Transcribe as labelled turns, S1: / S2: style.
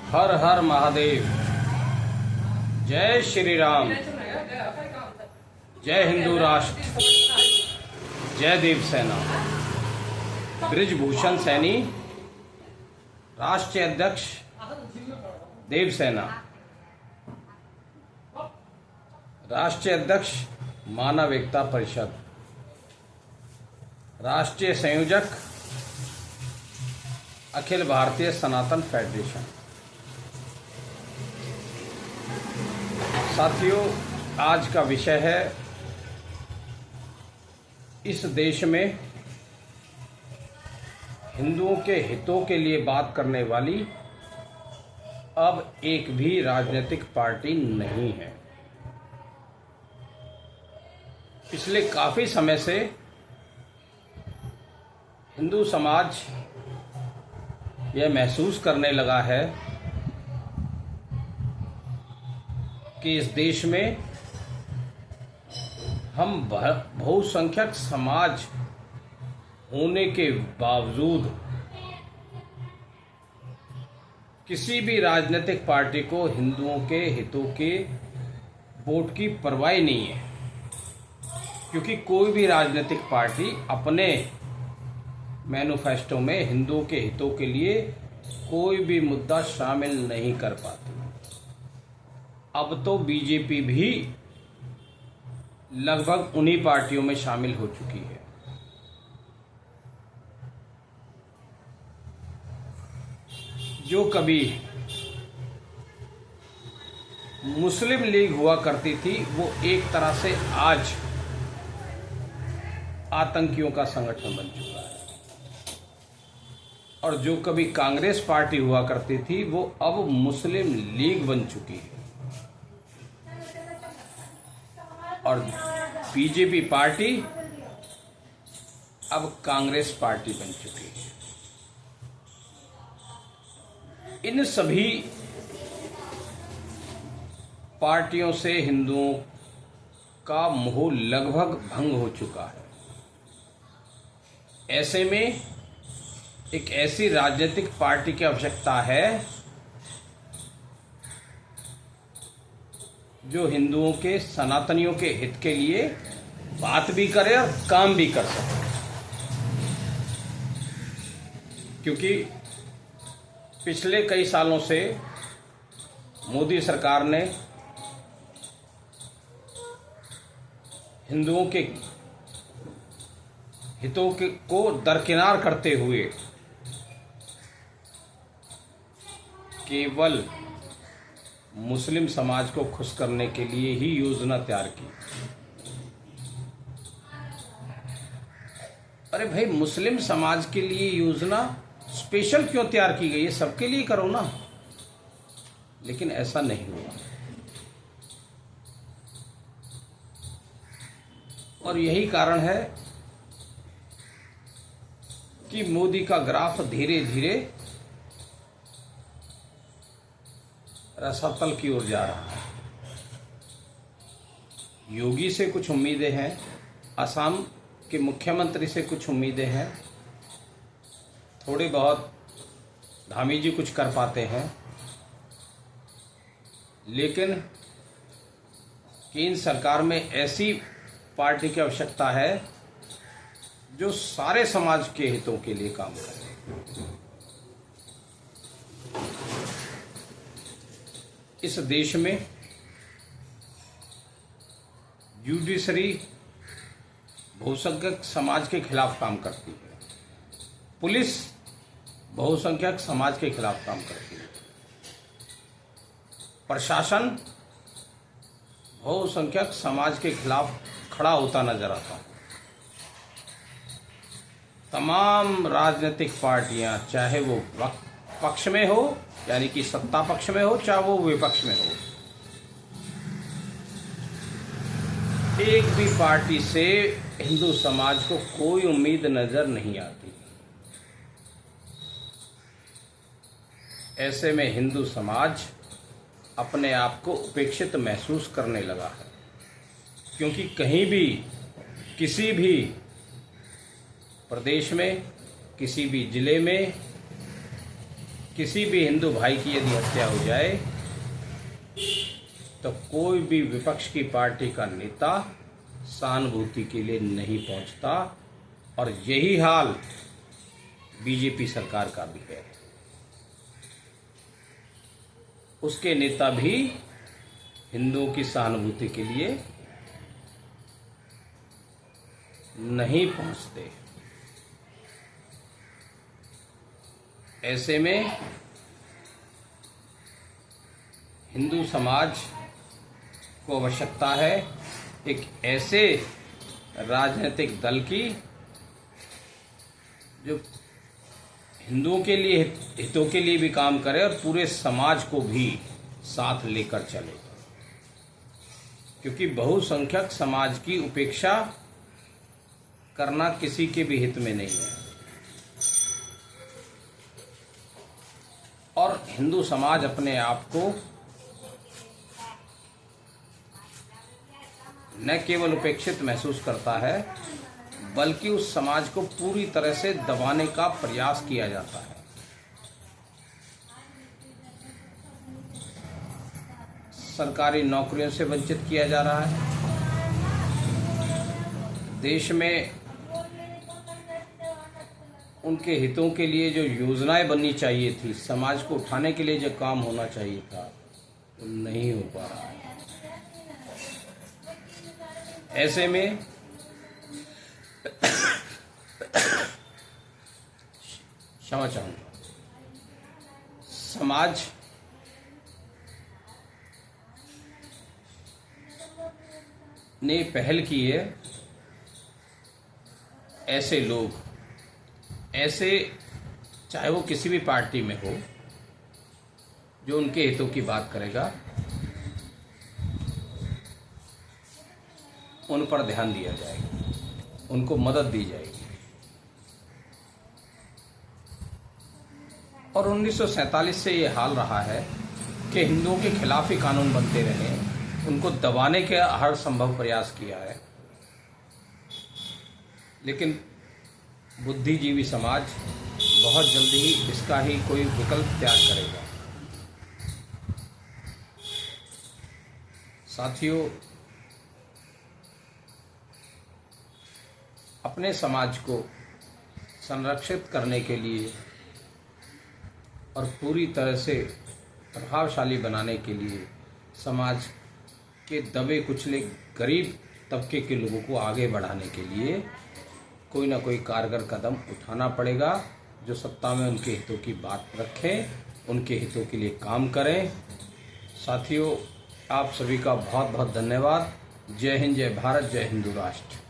S1: हर हर महादेव। जय श्री राम। जय हिंदू राष्ट्र। जय देव सेना। ब्रिजभूषण सैनी, राष्ट्रीय अध्यक्ष देव सेना, राष्ट्रीय अध्यक्ष मानव एकता परिषद, राष्ट्रीय संयोजक अखिल भारतीय सनातन फेडरेशन। साथियों, आज का विषय है इस देश में हिंदुओं के हितों के लिए बात करने वाली अब एक भी राजनीतिक पार्टी नहीं है। पिछले काफी समय से हिंदू समाज यह महसूस करने लगा है कि इस देश में हम बहुसंख्यक समाज होने के बावजूद किसी भी राजनीतिक पार्टी को हिंदुओं के हितों के वोट की परवाह नहीं है, क्योंकि कोई भी राजनीतिक पार्टी अपने मैनिफेस्टो में हिंदुओं के हितों के लिए कोई भी मुद्दा शामिल नहीं कर पाती। अब तो बीजेपी भी लगभग उन्हीं पार्टियों में शामिल हो चुकी है। जो कभी मुस्लिम लीग हुआ करती थी, वो एक तरह से आज आतंकियों का संगठन बन चुका है, और जो कभी कांग्रेस पार्टी हुआ करती थी, वो अब मुस्लिम लीग बन चुकी है, और बीजेपी पार्टी अब कांग्रेस पार्टी बन चुकी है। इन सभी पार्टियों से हिंदुओं का मोह लगभग भंग हो चुका है। ऐसे में एक ऐसी राजनीतिक पार्टी की आवश्यकता है जो हिंदुओं के, सनातनियों के हित के लिए बात भी करे और काम भी कर सके, क्योंकि पिछले कई सालों से मोदी सरकार ने हिंदुओं के हितों को दरकिनार करते हुए केवल मुस्लिम समाज को खुश करने के लिए ही योजना तैयार की। अरे भाई, मुस्लिम समाज के लिए योजना स्पेशल क्यों तैयार की गई है? सबके लिए करो ना। लेकिन ऐसा नहीं हुआ, और यही कारण है कि मोदी का ग्राफ धीरे धीरे रसातल की ओर जा रहा है। योगी से कुछ उम्मीदें हैं, असम के मुख्यमंत्री से कुछ उम्मीदें हैं, थोड़े बहुत धामी जी कुछ कर पाते हैं, लेकिन केंद्र सरकार में ऐसी पार्टी की आवश्यकता है जो सारे समाज के हितों के लिए काम करे। इस देश में जुडिशरी बहुसंख्यक समाज के खिलाफ काम करती है, पुलिस बहुसंख्यक समाज के खिलाफ काम करती है, प्रशासन बहुसंख्यक समाज के खिलाफ खड़ा होता नजर आता है। तमाम राजनीतिक पार्टियां, चाहे वो पक्ष में हो, यानी कि सत्ता पक्ष में हो, चाहे वो विपक्ष में हो, एक भी पार्टी से हिंदू समाज को कोई उम्मीद नजर नहीं आती। ऐसे में हिंदू समाज अपने आप को उपेक्षित महसूस करने लगा है, क्योंकि कहीं भी, किसी भी प्रदेश में, किसी भी जिले में किसी भी हिंदू भाई की यदि हत्या हो जाए तो कोई भी विपक्ष की पार्टी का नेता सहानुभूति के लिए नहीं पहुंचता, और यही हाल बीजेपी सरकार का भी है। उसके नेता भी हिंदुओं की सहानुभूति के लिए नहीं पहुंचते। ऐसे में हिंदू समाज को आवश्यकता है एक ऐसे राजनीतिक दल की जो हिंदुओं के लिए हितों के लिए भी काम करे और पूरे समाज को भी साथ लेकर चले, क्योंकि बहुसंख्यक समाज की उपेक्षा करना किसी के भी हित में नहीं है। और हिंदू समाज अपने आप को न केवल उपेक्षित महसूस करता है, बल्कि उस समाज को पूरी तरह से दबाने का प्रयास किया जाता है। सरकारी नौकरियों से वंचित किया जा रहा है। देश में उनके हितों के लिए जो योजनाएं बननी चाहिए थी, समाज को उठाने के लिए जो काम होना चाहिए था, वो नहीं हो पा रहा है। ऐसे में क्षमा चाहूंगा, समाज ने पहल की है ऐसे लोग, ऐसे चाहे वो किसी भी पार्टी में हो, जो उनके हितों की बात करेगा, उन पर ध्यान दिया जाएगा, उनको मदद दी जाएगी। और 1947 से ये हाल रहा है कि हिंदुओं के खिलाफ ही कानून बनते रहे, उनको दबाने के हर संभव प्रयास किया है, लेकिन बुद्धिजीवी समाज बहुत जल्दी ही इसका ही कोई विकल्प त्याग करेगा। साथियों, अपने समाज को संरक्षित करने के लिए और पूरी तरह से प्रभावशाली बनाने के लिए समाज के दबे कुचले गरीब तबके के लोगों को आगे बढ़ाने के लिए कोई ना कोई कारगर कदम उठाना पड़ेगा, जो सत्ता में उनके हितों की बात रखें, उनके हितों के लिए काम करें। साथियों, आप सभी का बहुत बहुत धन्यवाद। जय हिंद, जय भारत, जय हिंदू राष्ट्र।